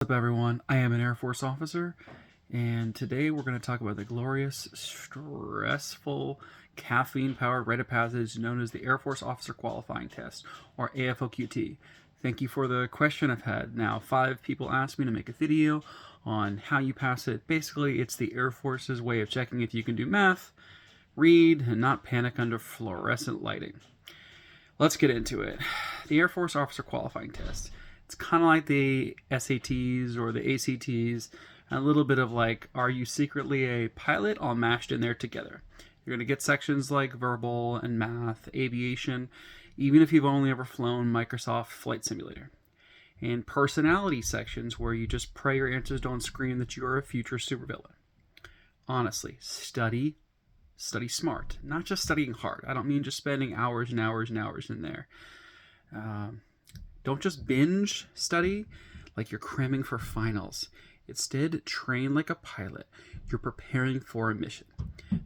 What's up, everyone? I am an Air Force officer, and today we're going to talk about the glorious, stressful, caffeine-powered rite of passage known as the Air Force Officer Qualifying Test, or AFOQT. Thank you for the question. I've had now 5 people ask me to make a video on how you pass it. Basically, it's the Air Force's way of checking if you can do math, read, and not panic under fluorescent lighting. Let's get into it. The Air Force Officer Qualifying Test. It's kind of like the SATs or the ACTs, a little bit of like, are you secretly a pilot, all mashed in there together. You're going to get sections like verbal and math, aviation, even if you've only ever flown Microsoft Flight Simulator. And personality sections where you just pray your answers don't scream that you're a future supervillain. Honestly, study smart, not just studying hard. I don't mean just spending hours and hours and hours in there. Don't just binge study like you're cramming for finals. Instead, train like a pilot. You're preparing for a mission.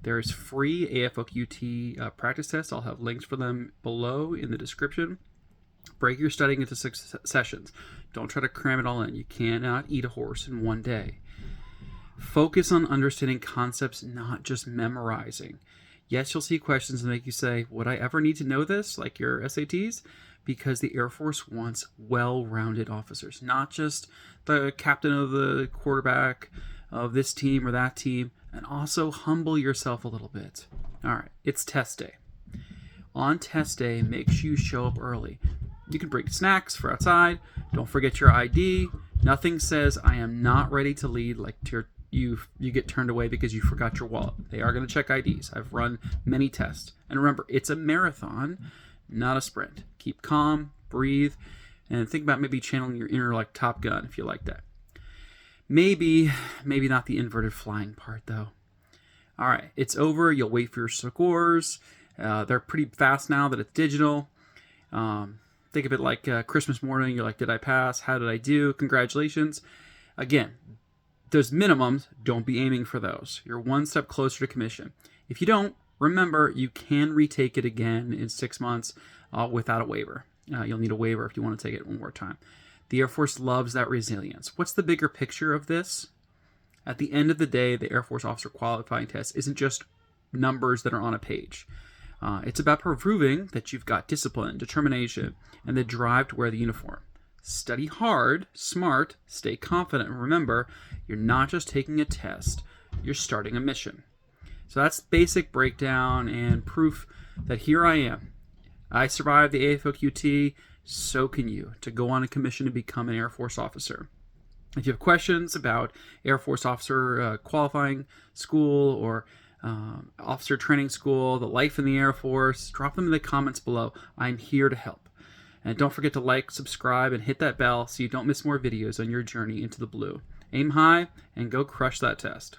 There's free AFOQT practice tests. I'll have links for them below in the description. Break your studying into 6 sessions. Don't try to cram it all in. You cannot eat a horse in one day. Focus on understanding concepts, not just memorizing. Yes, you'll see questions that make you say, would I ever need to know this, like your SATs? Because the Air Force wants well-rounded officers, not just the captain of the quarterback of this team or that team, and also humble yourself a little bit. All right, it's test day. On test day, make sure you show up early. You can bring snacks for outside. Don't forget your ID. Nothing says I am not ready to lead like you get turned away because you forgot your wallet. They are going to check IDs. I've run many tests. And remember, it's a marathon, not a sprint. Keep calm, breathe, and think about maybe channeling your inner like Top Gun if you like that. Maybe not the inverted flying part though. All right, it's over. You'll wait for your scores. They're pretty fast now that it's digital. Think of it like Christmas morning. You're like, did I pass? How did I do? Congratulations. Again, those minimums, don't be aiming for those. You're one step closer to commission. If you don't, remember, you can retake it again in 6 months without a waiver. You'll need a waiver if you want to take it one more time. The Air Force loves that resilience. What's the bigger picture of this? At the end of the day, the Air Force Officer Qualifying Test isn't just numbers that are on a page. It's about proving that you've got discipline, determination, and the drive to wear the uniform. Study hard, smart, stay confident, and remember, you're not just taking a test, you're starting a mission. So that's basic breakdown and proof that here I am. I survived the AFOQT, so can you, to go on a commission to become an Air Force officer. If you have questions about Air Force officer qualifying school or officer training school, the life in the Air Force, drop them in the comments below. I'm here to help. And don't forget to like, subscribe, and hit that bell so you don't miss more videos on your journey into the blue. Aim high and go crush that test.